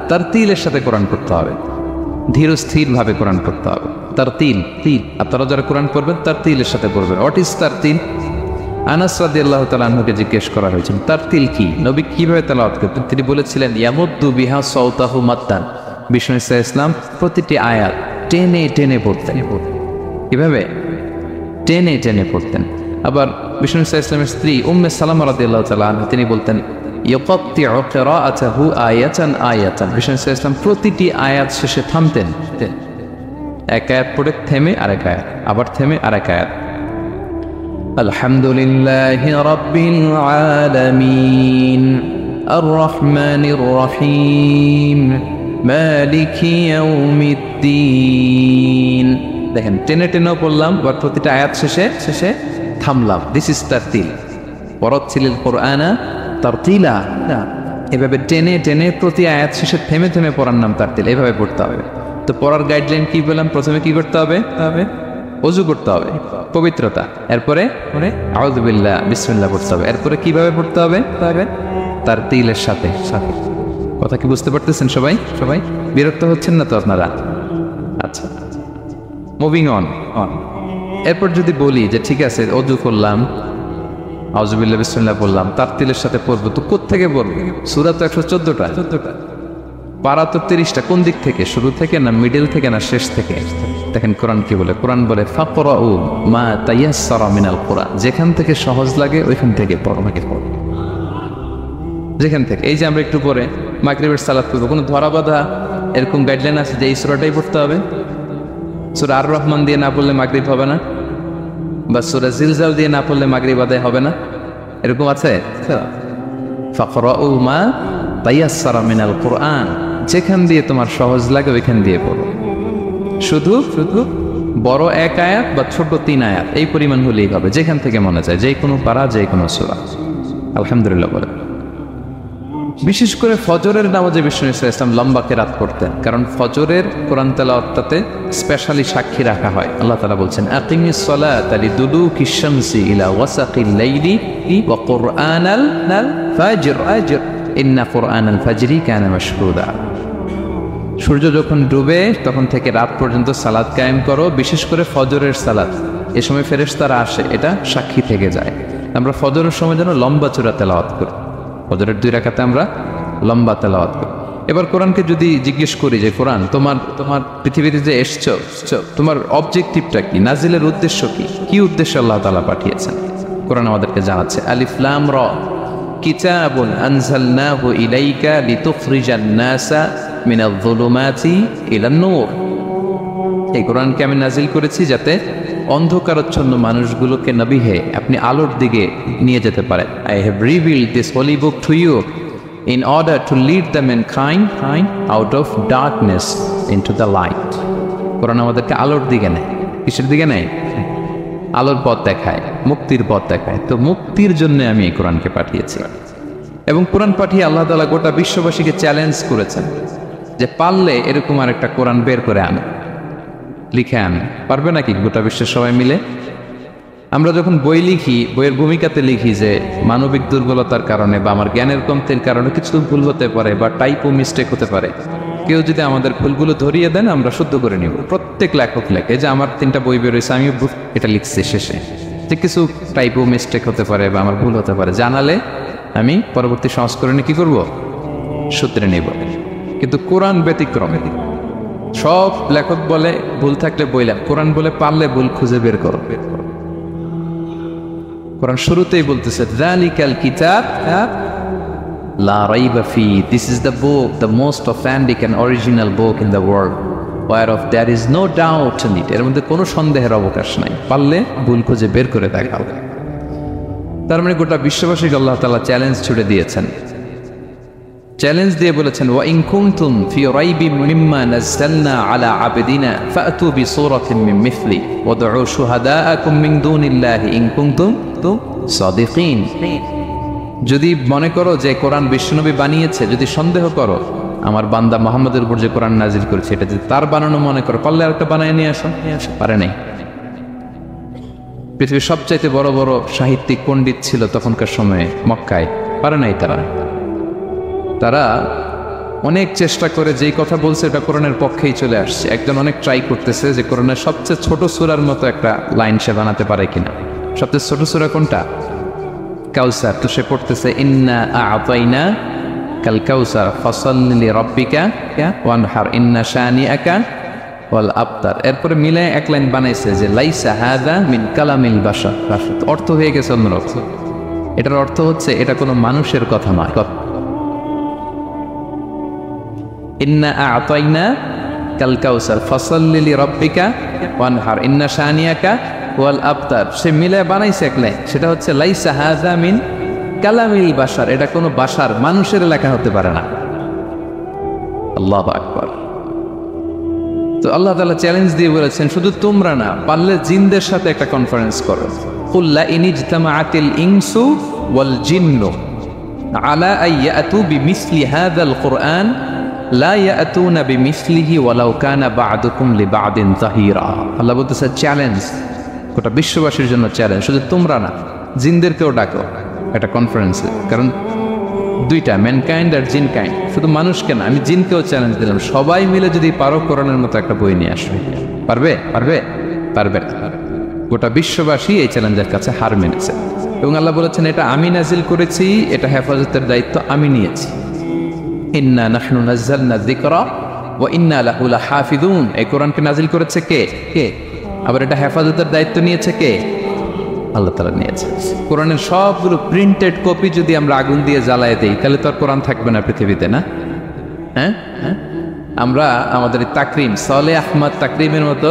তারতিলের সাথে কোরআন পড়তে হবে, ধীর স্থির ভাবে কোরআন পড়তে হবে। তারতিল, আপনারা যারা কোরআন পড়বেন তারতিলের সাথে পড়বেন। What is তারতিল? আনাস রাদিয়াল্লাহু তাআলা আনহুকে জিজ্ঞেস করা হয়েছিল তারতিল কি, নবী কিভাবে তেলাওয়াত করতেন? তিনি বলেছিলেন ইয়ামুদ্দু বিহা সাওতাহু মাদ্দান। বিষ্ণু ইসলাম প্রতিটি আয়াত টেনে টেনে পড়তেন। কিভাবে? টেনে টেনে পড়তেন। আবার বিষ্ণু ইসলামের স্ত্রী উম্মে সালামা রাদিয়াল্লাহু তাআলা আনহা তিনি বলতেন ইয়াকাত্তিউ কিরাআতাহু আয়াতান আয়াতান। বিষ্ণু ইসলাম প্রতিটি আয়াত শেষে থামতেন, এক আয়াত পড়ে থেমে আরেক আয়াত, আবার থেমে আরেক আয়াত। আলহামদুলিল্লাহি রাব্বিল আলামিন আর রহমানির রহিম মালিকি ইয়াউমিদ্দিন। দেখেন টেনে টেনেও পড়লাম, আবার প্রতিটা আয়াত শেষে থামলাম। This is তারতিল। ওয়ারাত্তিলিল কুরআনা তারতিলা। এভাবে টেনে টেনে প্রতি আয়াত শেষে থেমে থেমে পড়ার নাম তারতিল। এভাবে পড়তে হবে। তো পড়ার গাইডলাইন কি বললাম? প্রথমে কি করতে হবে? অজু করতে হবে, পবিত্রতা। এরপরে আউযু বিল্লাহ, বিসমিল্লাহ পড়তে হবে। এরপরে কিভাবে পড়তে হবে? তারতিলের সাথে। কথা কি বুঝতে পারতেছেন সবাই? বিরক্ত হচ্ছেন না তো আপনারা? আচ্ছা, মুভিং অন। এরপর যদি বলি যে ঠিক আছে অজু করলাম, আউযু বিল্লাহ বিসমিল্লাহ পড়লাম, তারতিলের সাথে পড়বো, তো কোত্থেকে পড়বো? সূরা তো 114টা, পারা তো 30টা। কোন দিক থেকে? শুরু থেকে না মিডল থেকে না শেষ থেকে? দেখেন কোরআন কি বলে। কোরআন বলে ফাকরাউ মা তায়াসসারা মিনাল কুরআন। যেখান থেকে সহজ লাগে ওইখান থেকে পড়ো, যেখান থেকে। এই যে আমরা একটু পরে মাগরিবের সালাত করবো, কোনো ধরা বাঁধা এরকম গাইডলাইন আছে যে এই সূরাটাই পড়তে হবে? সূরা আর রহমান দিয়ে না পড়লে মাগরিব হবে না, বা সূরা জিলজাল দিয়ে না পড়লে মাগরিব আদায় হবে না, এরকম আছে? ফাকরাউ মা তায়াসসারা মিনাল কুরআন। যেখান দিয়ে তোমার সহজ লাগে ওইখান দিয়ে পড়ো। শুধু বড় এক আয়াত বা ছোট 3 আয়াত এই পরিমাণ হলেই হবে, যেখান থেকে মনে চায়, যে কোনো পারা, যে কোনো সূরা। আলহামদুলিল্লাহ বলে। বিশেষ করে ফজরের নামাজে বিষ্ণু ইসলাম লম্বা কেরাত করতেন, কারণ ফজরের কোরআন তেলাওয়াতটাতে স্পেশালি সাক্ষী রাখা হয়। আল্লাহ তাআলা বলছেন আকিমিস সালাতা লিদুলুকিশ শামসি ইলা ওয়াসাকিল লাইলি ওয়া কুরআনাল ফাজর ইন্না কুরআনাল ফাজরি কানা মাশহুদা। সূর্য যখন ডুবে তখন থেকে রাত পর্যন্ত সালাত কায়েম করো, বিশেষ করে ফজরের সালাত। এ সময় ফেরেশতারা আসে, এটা সাক্ষী থেকে যায়। আমরা ফজরের সময় যেন লম্বা চূড়া তেলাওয়াত করি, ফজরের 2 রাকাতে আমরা লম্বা তেলাওয়াত করি। এবার কোরআনকে যদি জিজ্ঞেস করি যে কোরআন তোমার পৃথিবীতে যে এসছো, তোমার অবজেক্টিভটা কি, নাজিলের উদ্দেশ্য কি উদ্দেশ্যে আল্লাহ তাআলা পাঠিয়েছেন? কোরআন আমাদেরকে জানাচ্ছে আলিফ লাম র কিতাবুন আনজালনাহু ইলাইকা লিতুখরিজান নাসা মিনাল যুলুমাতি ইলান নূর। এই কোরআনকে আমি নাজিল করেছি যাতে অন্ধকারাচ্ছন্ন মানুষগুলোকে নবী হে আপনি আলোর দিকে নিয়ে যেতে পারেন। I have revealed this holy book to you in order to lead the mankind out of darkness into the light. কোরআন আমাদেরকে আলোর দিকে নেয়। কিসের দিকে নেয়? আলোর পথ দেখায়, মুক্তির পথ দেখায়। তো মুক্তির জন্য আমি এই কোরআনকে পাঠিয়েছি এবং কোরআন পাঠিয়ে আল্লাহ তাআলা গোটা বিশ্ববাসীকে চ্যালেঞ্জ করেছেন যে পারলে এরকম আর একটা কোরআন বের করে আন, লিখে আন। পারবে নাকি গোটা বিশ্বের সবাই মিলে? আমরা যখন বই লিখি, বইয়ের ভূমিকাতে লিখি যে মানবিক দুর্বলতার কারণে বা আমার জ্ঞানের কমতির কারণে কিছু ভুল হতে পারে বা টাইপো মিস্টেক হতে পারে। কেউ যদি আমাদের ভুলগুলো ধরিয়ে দেন আমরা শুদ্ধ করে নিব। প্রত্যেক লেখক লেখে যে আমার 3টা বই বেরোয়েছে, আমি এটা লিখছি শেষে, যে কিছু টাইপো মিস্টেক হতে পারে বা আমার ভুল হতে পারে, জানালে আমি পরবর্তী সংস্করণে কি করব? সূত্রে নিব। কিন্তু কোরআন ব্যতিক্রমে সব লেখক বলে ভুল থাকলে বইলাম, কোরআন বলে পারলে ভুল খুঁজে বের করো। কোরআন শুরুতেই বলতেছে যালিকাল কিতাব লা রাইবা ফি, this is the book, the most authentic and original book in the world, whereof there is no doubt in it, এর মধ্যে কোনো সন্দেহের অবকাশ নাই। পারলে ভুল খুঁজে বের করে দেখাও। তার মানে গোটা বিশ্ববাসীকে আল্লাহ তাআলা চ্যালেঞ্জ ছুড়ে দিয়েছেন। চ্যালেঞ্জ দিয়ে বলেছেন ওয়া ইন কুনতুম ফি রাইবিম মিম্মা নাযালনা আলা আবদিনা ফাতু বিসূরাতিন মিন মিথলি ওয়াদউ শুহাদাআকুম মিন দুনিল্লাহি ইন কুনতুম সাদিকিন। যদি মনে করো যে কোরআন বিশ্বনবী বানিয়েছে, যদি সন্দেহ করো আমার বান্দা মুহাম্মদের উপর যে কোরআন নাজিল করেছে এটা যদি তার বানানো মনে করো, পারলে আরেকটা বানায় নিয়ে আসো। পারে নাই। পৃথিবীর সবচাইতে বড় বড় সাহিত্যিক পণ্ডিত ছিল তখনকার সময়ে মক্কায়, পারে নাই তারা অনেক চেষ্টা করে যেই কথা বলছে এটা কোরআনের পক্ষেই চলে আসছে। একজন অনেক ট্রাই করতেছে যে কোরআনের সবচেয়ে ছোট সূরার মতো একটা লাইন সে বানাতে পারে কিনা। সবচেয়ে ছোট সূরা কোনটা? কাউসার। তো সে পড়তেছে ইন্না আ'তাইনা কাল কাউসার ফাসাল্লি লিরাব্বিকা ওয়ানহার ইন্না শানিআকা ওয়াল আবতার। এরপরে মিলায় এক লাইন বানাইছে যে লাইসা হাযা মিন কালামিল বাশার। অর্থ হয়ে গেছে অন্যরকম। এটার অর্থ হচ্ছে এটা কোনো মানুষের কথা নয়। ইন্না আ'তাইনা কাল কাউসার ফাসাল্লি লিরাব্বিকা ওয়ানহার ইন্না শানিআকা ওয়াল আবতার। সে মিলে বানাইছে এক লাইন, সেটা হচ্ছে লাইসা হাযা মিন কালামিল বাশার, এটা কোনো বাশার মানুষের লেখা হতে পারে না। আল্লাহু আকবার। তো আল্লাহ তাআলা চ্যালেঞ্জ দিয়ে বলেছেন শুধু তোমরা না, পারলে জিনদের সাথে একটা কনফারেন্স করো। কুল লা ইনিজতামাআতিল ইনসু ওয়াল জিন্নু আলা আইয়াতু বিমিসলি হাযাল কুরআন লা ইয়াতুনা বিমিসলিহি ওয়ালাউ কানা বা'দুকুম লিবা'দিন যাহিরা। আল্লাহ বলতেছে চ্যালেঞ্জ, গোটা বিশ্ববাসীর জন্য চ্যালেঞ্জ। শুধু তোমরা না, জিনদেরকেও ডাকো একটা কনফারেন্সে। কারণ দুইটা, ম্যানকাইন্ড আর জিনকাইন্ড। শুধু মানুষকে না, আমি জিনকেও চ্যালেঞ্জ দিলাম, সবাই মিলে যদি পারো কোরআনের মতো একটা বই নিয়ে আসবে। পারবে? পারবে? পারবে না। গোটা বিশ্ববাসী এই চ্যালেঞ্জের কাছে হার মেনেছে এবং আল্লাহ বলেছেন এটা আমি নাজিল করেছি, এটা হেফাজতের দায়িত্ব আমি নিয়েছি। ইন্না নাহনু নাযালনা যিকরা ওয়া ইন্না লাহু লাহাফিযুন। এই কোরআনকে নাজিল করেছে কে? আবার এটা হেফাজতের দায়িত্ব নিয়েছে কে? আল্লাহ তাআলা নিয়েছে। কোরআনের সবগুলো প্রিন্টেড কপি যদি আমরা আগুন দিয়ে জ্বালায় দেই তাহলে তো আর কোরআন থাকবে না পৃথিবীতে, না? হ্যাঁ, আমরা আমাদের তাকরিম সালেহ আহমদ তাকরিমের মতো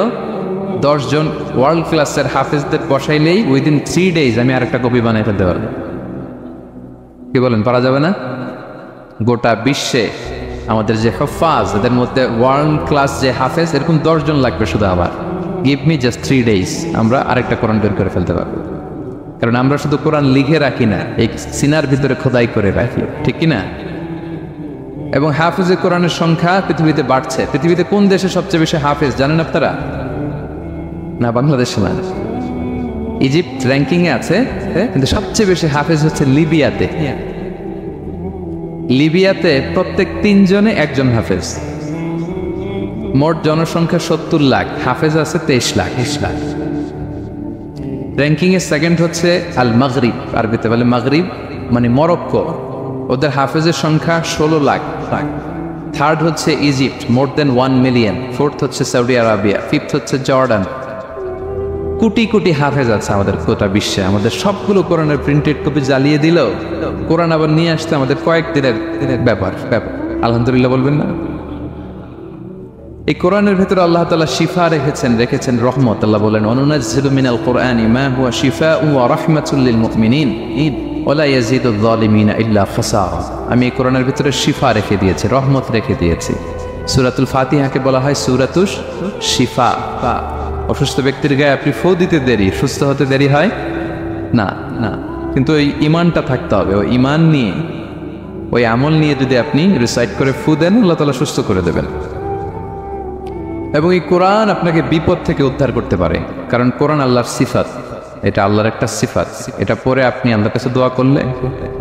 10 জন ওয়ার্ল্ড ক্লাসের হাফেজদের বসাইলেই উইদিন 3 days আমি আরেকটা কপি বানাই ফেলতে পারবো। কি বলেন, পারা যাবে না? গোটা বিশ্বে আমাদের যে হুফাজ, এদের মধ্যে ওয়ার্ল্ড ক্লাস যে হাফেজ, এরকম 10 জন লাগবে শুধু। আবার গিভ মি জাস্ট 3 days, আমরা আরেকটা কোরআন বের করে ফেলতে পারবো। কারণ আমরা শুধু কোরআন লিখে রাখি না, এই সিনার ভিতরে খোদাই করে রাখি, ঠিক কিনা? এবং হাফেজে কোরআনের সংখ্যা পৃথিবীতে বাড়ছে। পৃথিবীতে কোন দেশে সবচেয়ে বেশি হাফেজ জানেন আপনারা? না, বাংলাদেশে না। ইজিপ্ট র্যাঙ্কিংয়ে আছে, কিন্তু সবচেয়ে বেশি হাফেজ হচ্ছে লিবিয়াতে। লিবিয়াতে প্রত্যেক 3 জনে একজন হাফেজ। মোট জনসংখ্যা 70 লাখ, হাফেজ আছে 23 লাখ। র্যাঙ্কিং এর সেকেন্ড হচ্ছে আল মাগরিব, আরবিতে বলে মাগরিব মানে মরক্কো, ওদের হাফেজের সংখ্যা 16 লাখ। থার্ড হচ্ছে ইজিপ্ট, মোর দেন 1 মিলিয়ন। ফোর্থ হচ্ছে সৌদি আরবিয়া, ফিফথ হচ্ছে জর্ডান। কোটি কোটি হাফেজ আছে আমাদের গোটা বিশ্বে, আমাদের সবগুলো কোরআনের প্রিন্টেড কপি জ্বালিয়ে দিল, কোরআন আবার নিয়ে আসতে আমাদের কয়েকদিনের ব্যাপার। আলহামদুলিল্লাহ বলবেন না? এই কোরআনের ভেতরে আল্লাহ তাআলা শিফা রেখেছেন রহমত। আল্লাহ বলেন, অনুনাজ্জিলু মিনাল কোরআনি মা হুয়া শিফাউন ওয়া রাহমাতুল লিল মুমিনিন ওয়া লা ইয়াজিদুয যালিমিনা ইল্লা খাসারা। আমি এই কোরআনের ভিতরে শিফা রেখে দিয়েছি, রহমত রেখে দিয়েছি। সূরাতুল ফাতিহাকে বলা হয় সূরাতুশ শিফা। অসুস্থ ব্যক্তির গায়ে আপনি ফু দিতে দেরি, সুস্থ হতে দেরি হয় না, কিন্তু ওই ঈমানটা থাকতে হবে। ওই ঈমান নিয়ে, ওই আমল নিয়ে যদি আপনি রিসাইট করে ফু দেন, আল্লাহ তাআলা সুস্থ করে দেবেন। এবং এই কোরআন আপনাকে বিপদ থেকে উদ্ধার করতে পারে, কারণ কোরআন আল্লাহর সিফাত, এটা আল্লাহর একটা সিফাত। এটা পরে আপনি আল্লাহর কাছে দোয়া করলে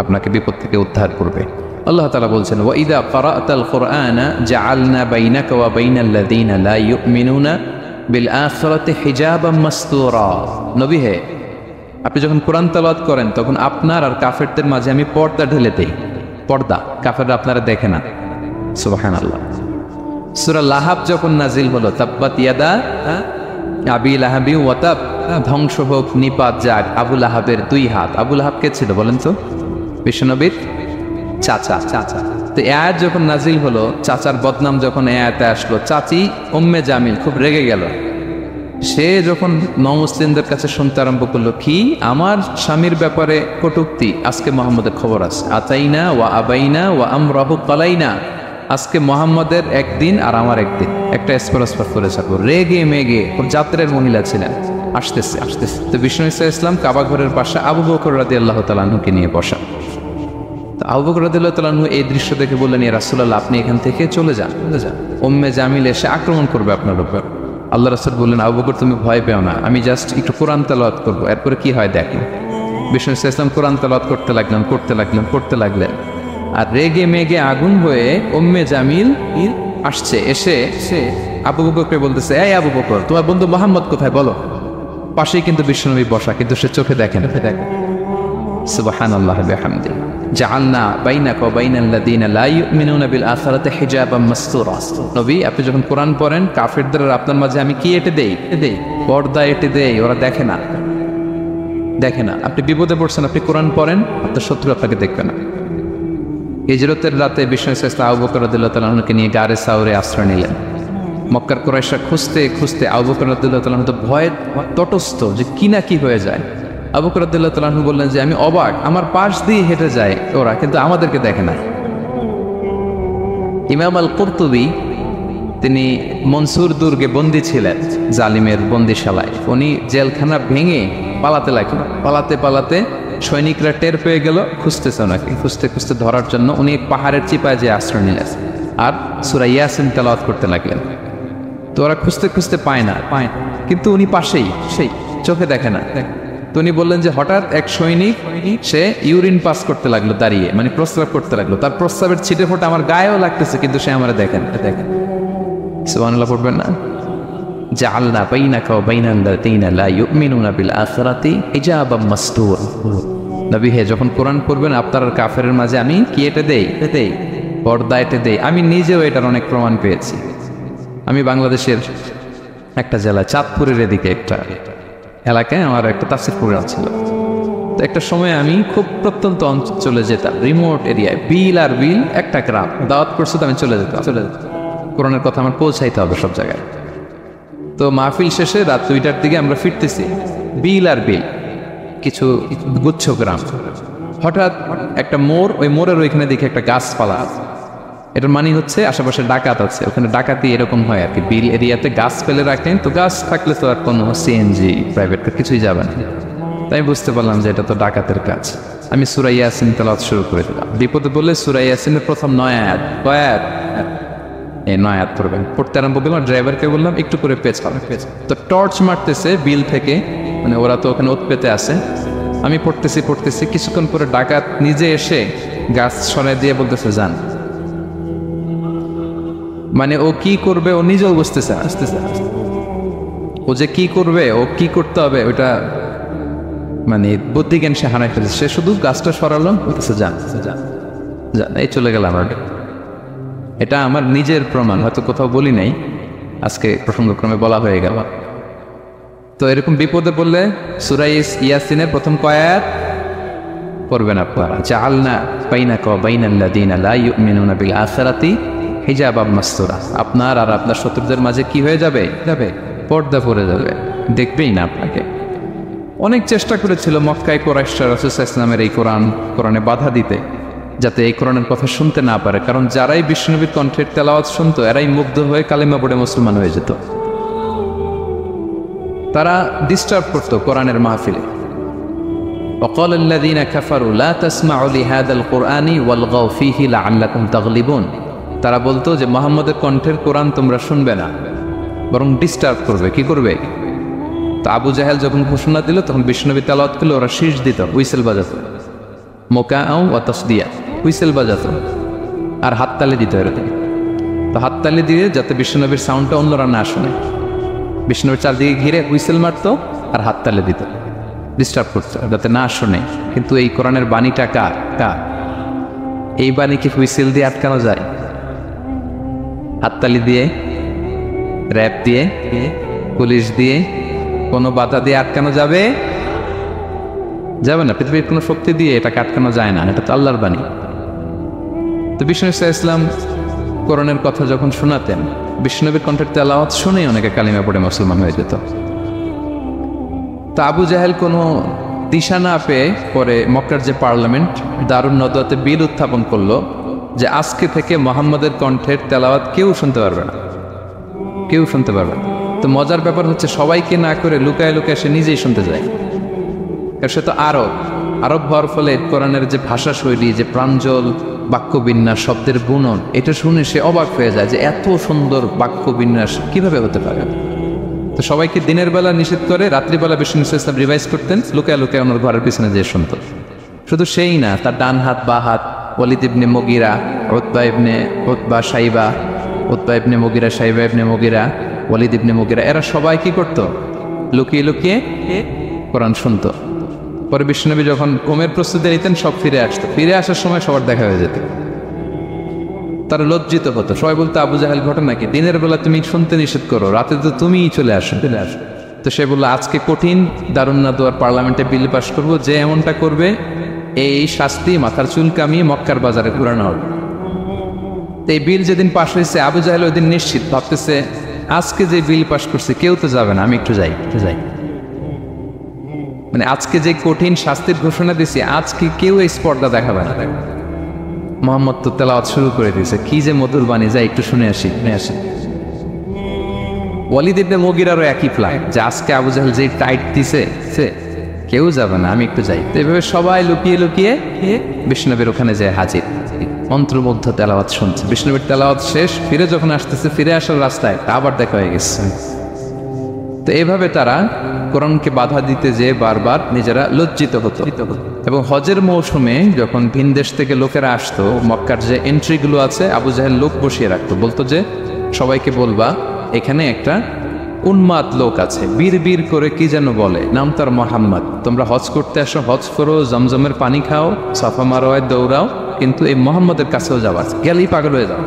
আপনাকে বিপদ থেকে উদ্ধার করবে। আল্লাহ তাআলা বলছেন, ওয়া ইযা ক্বারা'তাল কুরআনা জাআলনা বাইনাকা ওয়া বাইনাল লাযীনা লা ইউমিনুনা বিল আখিরাতি হিজাবাম মাসতুরা। নবী হে, আপনি যখন কোরআন তেলাওয়াত করেন তখন আপনার আর কাফেরদের মাঝে আমি পর্দা ঢেলে দেই। পর্দা, কাফেররা আপনারা দেখে না। সুবহানাল্লাহ। সূরা লাহাব যখন নাজিল হলো, তাব্বাত ইয়াদা আবি লাহাবি ওয়া তাব, ধ্বংস হোক, নিপাত যাক আবু লাহাবের দুই হাত। আবু লাহাব কে ছিল বলেন তো? বিশ্বনবীর চাচা। তো এই আয়াত যখন নাজিল হলো, চাচার বদনাম যখন এই আয়াতে আসলো, চাচি উম্মে জামিল খুব রেগে গেল। সে যখন নমুসলিমদের কাছে শুনতে আরম্ভ করলো, কি আমার স্বামীর ব্যাপারে কটূক্তি, আজকে মুহাম্মদের খবর আছে, আতাইনা ওয়া আবাইনা ওয়া আমরাহু কালাইনা, আজকে মুহাম্মদের একদিন আর আমার একদিন, একটা স্পরস্পর করে থাকবো। রেগে মেগে, ওর জাত্রের মহিলা ছিলেন, আসতেছে। তো বিষ্ণু ইসলাম কাবা ঘরের পাশে আবু বকর রাদিয়াল্লাহু তাআলা আনহুকে নিয়ে বসা। তো আবু বকর রাদিয়াল্লাহু তাআলা আনহু এই দৃশ্য দেখে বললেন, ইয়া রাসূলুল্লাহ, আপনি এখান থেকে চলে যান। উম্মে জামিল এসে আক্রমণ করবে আপনার উপর। আল্লাহ রাসূল বললেন, আবু বকর তুমি ভয় পেও না, আমি জাস্ট একটু কোরআন তেলাওয়াত করবো, এরপরে কি হয় দেখো। বিষ্ণু ইসলাম কোরআন তেলাওয়াত করতে লাগলেন। আর রেগে মেগে আগুন হয়ে উম্মে জামিল আসছে, এসে আবু বকরকে বলতেছে, এই আবু বকর, তোমার বন্ধু মুহাম্মদ কোথায় বলো। পাশেই কিন্তু বিশ্বনবী বসা, কিন্তু সে চোখে দেখে না। সুবহানাল্লাহি ওয়া বিহামদিহি জাআলনা বাইনাকা ওয়া বাইনাল লাযীনা লা ইউমিনুনা বিল আখিরাতি হিজাবাম মাসতুরা। নবী, আপনি যখন কোরআন পড়েন, কাফেরদের আর আপনার মাঝে আমি কি এঁটে দেই? পর্দা এঁটে দেই, ওরা দেখে না। আপনি বিপদে পড়ছেন, আপনি কোরআন পড়েন, আপনার শত্রু আপনাকে দেখবে না। হিজরতের রাতে বিষ্ণু ইসলাম আবু বকর রাদিয়াল্লাহু তাআলা আনহুকে নিয়ে গারে সাউরে আশ্রয় নিলেন। মক্কার কুরাইশরা খুঁজতে আবু বকর রাদিয়াল্লাহু তাআলা আনহু তো ভয়ে তটস্থ, যে কি না কি হয়ে যায়। আবু বকর রাদিয়াল্লাহু তাআলা আনহু বললেন যে আমি অবাক, আমার পাশ দিয়ে হেঁটে যায় ওরা, কিন্তু আমাদেরকে দেখে না। ইমাম আল কুরতুবী, তিনি মনসুর দুর্গে বন্দী ছিলেন, জালিমের বন্দিশালায়। উনি জেলখানা ভেঙে পালাতে সৈনিকরা টের পেয়ে গেল, খুঁজতেছে ওনাকে, খুঁজতে ধরার জন্য উনি পাহাড়ের চিপায় যে আশ্রয় নিলেন আর সূরা ইয়াসিন তেলাওয়াত করতে লাগলেন। তো ওরা খুঁজতে পায় না, কিন্তু উনি পাশেই, সেই চোখে দেখে না। তো উনি বললেন যে হঠাৎ এক সৈনিক সে ইউরিন পাস করতে লাগলো দাঁড়িয়ে, মানে প্রস্রাব করতে লাগলো, তার প্রস্রাবের ছিটে ফোঁটা আমার গায়েও লাগতেছে, কিন্তু সে আমার দেখেন। সুবহানাল্লাহ পড়বেন না? জাআলনা বাইনাকা ওয়া বাইনাল লাযীনা লা ইউমিনুনা বিল আখিরাতি হিজাবাম মাসতুরা। নবী হে, যখন কোরআন পড়বেন আপনার আর কাফেরের মাঝে আমি কি এঁটে দেই? পর্দা এঁটে দেই। আমি নিজেও এটার অনেক প্রমাণ পেয়েছি। আমি বাংলাদেশের একটা জেলা, চাঁদপুরের এদিকে একটা এলাকায় আমার একটা তাফসীর প্রোগ্রাম ছিল। তো একটা সময় আমি খুব প্রত্যন্ত অঞ্চলে যেতাম, রিমোট এরিয়ায়, বিল একটা গ্রাম, দাওয়াত করছে তো আমি চলে যেতাম। কোরআনের কথা আমার পৌঁছাইতে হবে সব জায়গায়। তো মাহফিল শেষে রাত 2টার দিকে আমরা ফিরতেছি, বিল কিছু গুচ্ছ গ্রাম। হঠাৎ একটা মোড়, ওই মোড়ের ওইখানে দেখি একটা গাছপালা। এটার মানে হচ্ছে আশেপাশে ডাকাত আছে, ওখানে ডাকাতি এরকম হয় আর কি। বিল এরিয়াতে গাছ ফেলে রাখেন, তো গাছ থাকলে তো আর কোনো সিএনজি প্রাইভেট কিছুই যাবে না। তাই বুঝতে পারলাম যে এটা তো ডাকাতের কাজ। আমি সূরা ইয়াসিন তেলাওয়াত শুরু করে দিলাম। বিপদে বললে সূরা ইয়াসিনের প্রথম 9 আয়াত, এই 9 আয়াত পড়বেন। পড়তে আরম্ভ করলাম, ড্রাইভারকে বললাম একটু করে পেছ। তো টর্চ মারতেছে বিল থেকে, মানে ওরা তো ওখানে উৎপেতে আছে। আমি পড়তেছি, কিছুক্ষণ পরে ডাকাত নিজে এসে গাছ সরাই দিয়ে বলতেছে যান। মানে ও কি করবে ও নিজেও বুঝতেছে, ও যে কি করবে, ও কি করতে হবে ওইটা মানে বুদ্ধি জ্ঞান সে হারাই ফেলেছে। সে শুধু গাছটা সরালো, বলতেছে যান, এই চলে গেলাম। এটা আমার নিজের প্রমাণ, হয়তো কোথাও বলি নাই, আজকে প্রসঙ্গক্রমে বলা হয়ে গেল। তো এরকম বিপদে পড়লে সূরা ইয়াসিনের প্রথম কয়াত পড়বেন আপনারা, জাআলনা বাইনাকা ওয়া বাইনাল্লাযীনা লা ইউমিনুনা বিল আখিরাতি হিজাবাম মাসতুরা। আপনার আর আপনার শত্রুদের মাঝে কি হয়ে যাবে? পর্দা পড়ে যাবে, দেখবেই না আপনাকে। অনেক চেষ্টা করেছিল মক্কায় কুরাইশরা রাসূল সাল্লাল্লাহু আলাইহি ওয়াসাল্লামের এই কোরআনে বাধা দিতে, যাতে এই কোরআনের কথা শুনতে না পারে। কারণ যারাই বিশ্বনবীর কণ্ঠের তেলাওয়াত শুনতো এরাই মুগ্ধ হয়ে কালেমা পড়ে মুসলমান হয়ে যেত। তারা ডিস্টার্ব করতো কোরআনের মাহফিলে। وقال الذين كفروا لا تسمعوا لهذا القرآن والغوا فيه لعلكم تغلبون। তারা বলতো যে মুহাম্মদের কণ্ঠের কোরআন তোমরা শুনবে না, বরং ডিস্টার্ব করবে। কি করবে? তো আবু জাহেল যখন ঘোষণা দিল তখন বিশ্বনবী তেলাওয়াত করলে ওরা শীষ দিত, হুইসেল বাজাতো, মুকাআউ ওয়া তাসদিয়া, হুইসেল বাজাতো আর হাততালি দিত এরকম। তো হাততালি দিয়ে যাতে বিশ্বনবীর সাউন্ডটা অন্যরা না শুনে, বিষ্ণুর চারদিকে ঘিরে হুইসেল মারতো আর হাততালি দিত, ডিস্টার্ব করতো যাতে না শুনে। কিন্তু এই কোরআনের বাণীটা কার? এই বাণী কি হুইসেল দিয়ে আটকানো যায়? হাততালি দিয়ে, র‍্যাপ দিয়ে, পুলিশ দিয়ে, কোনো বাধা দিয়ে আটকানো যাবে? যাবে না। পৃথিবীর কোনো শক্তি দিয়ে এটাকে আটকানো যায় না, এটা তো আল্লাহর বাণী। তো বিষ্ণু ইসলাম কোরআনের কথা যখন শোনাতেন, বিষ্ণুনবীর কণ্ঠের তেলাওয়াত শুনেই অনেকে কালিমা পড়ে মুসলমান হয়ে যেত। তো আবু জাহেল কোনো দিশা না পেয়ে পরে মক্কার যে পার্লামেন্ট দারুন নদওয়াতে বিল উত্থাপন করলো যে আজকে থেকে মুহাম্মদের কণ্ঠের তেলাওয়াত কেউ শুনতে পারবে না, কেউ শুনতে পারবে না। তো মজার ব্যাপার হচ্ছে সবাইকে না করে লুকায় লুকায় সে নিজেই শুনতে যায়। কারণ সে তো আরব হওয়ার ফলে কোরআনের যে ভাষা শৈলী, যে প্রাঞ্জল বাক্যবিন্যাস, শব্দের গুণন, এটা শুনে সে অবাক হয়ে যায় যে এত সুন্দর বাক্যবিন্যাস কিভাবে হতে পারে। তো সবাইকে দিনের বেলা নিষেধ করে রাত্রিবেলা বিষ্ণু ইসলাম রিভাইজ করতেন, লুকায় লুকায় ওনার ঘরের পিছনে যেয়ে শুনত। শুধু সেই না, তার ডান হাত বা হাত ওয়ালিদ ইবনে মুগিরা, উতবা ইবনে শাইবা, উতবা ইবনে মুগিরা, শাইবা ইবনে মুগিরা, ওয়ালিদ ইবনে মুগিরা, এরা সবাই কি করত? লুকিয়ে লুকিয়ে কোরআন শুনত। পরে বিশ্বনবী যখন ঘুমের প্রস্তুতি নিতেন সব ফিরে আসতো, ফিরে আসার সময় সবার দেখা হয়ে যেত। তারা লজ্জিত হতো, সবাই বলতো আবু জাহেল ঘটনা কি? দিনের বেলা তুমি শুনতে নিষেধ করো, রাতে তো তুমিই চলে আসো। তো সে বললো আজকে কঠিন দারুন নাদওয়ার পার্লামেন্টে বিল পাস করবো, যে এমনটা করবে এই শাস্তি মাথার চুল কামিয়ে মক্কার বাজারে ঘুরানো হবে। এই বিল যেদিন পাশ হয়েছে আবু জাহেল ওই দিন নিশ্চিত ভাবতেছে আজকে যে বিল পাস করছে কেউ তো যাবে না, আমি একটু যাই। মানে আজকে যে কঠিন শাস্তির ঘোষণা দিছি আজকে কেউ এই স্পর্ধা দেখাবে না। মুহাম্মদ তো তেলাওয়াত শুরু করে দিয়েছে, কি যে মধুর বাণী, যাই একটু শুনে আসি। ওয়ালিদ ইবনে মুগিরারও একই প্ল্যান যে আজকে আবু জাহেল যে টাইট দিছে কেউ যাবে না, আমি একটু যাই। তো এভাবে সবাই লুকিয়ে লুকিয়ে বিষ্ণুনবীর ওখানে যায় হাজির, মন্ত্রমুগ্ধ তেলাওয়াত শুনছে। বিষ্ণুনবীর তেলাওয়াত শেষ, ফিরে যখন আসতেছে, ফিরে আসার রাস্তায় আবার দেখা হয়ে গেছে। তো এভাবে তারা কোরআনকে বাধা দিতে যেয়ে বারবার নিজেরা লজ্জিত হতো। এবং হজের মৌসুমে যখন ভিন দেশ থেকে লোকেরা আসতো, মক্কার যে এন্ট্রিগুলো আছে আবু জাহেল লোক বসিয়ে রাখতো, বলতো যে সবাইকে বলবা এখানে একটা উন্মাদ লোক আছে, বীর বীর করে কি যেন বলে, নাম তার মুহাম্মদ। তোমরা হজ করতে আসো, হজ করো, জমজমের পানি খাও, সাফা মারোয়ায় দৌড়াও, কিন্তু এই মুহাম্মদের কাছেও যাওয়া, গেলেই পাগল হয়ে যাও।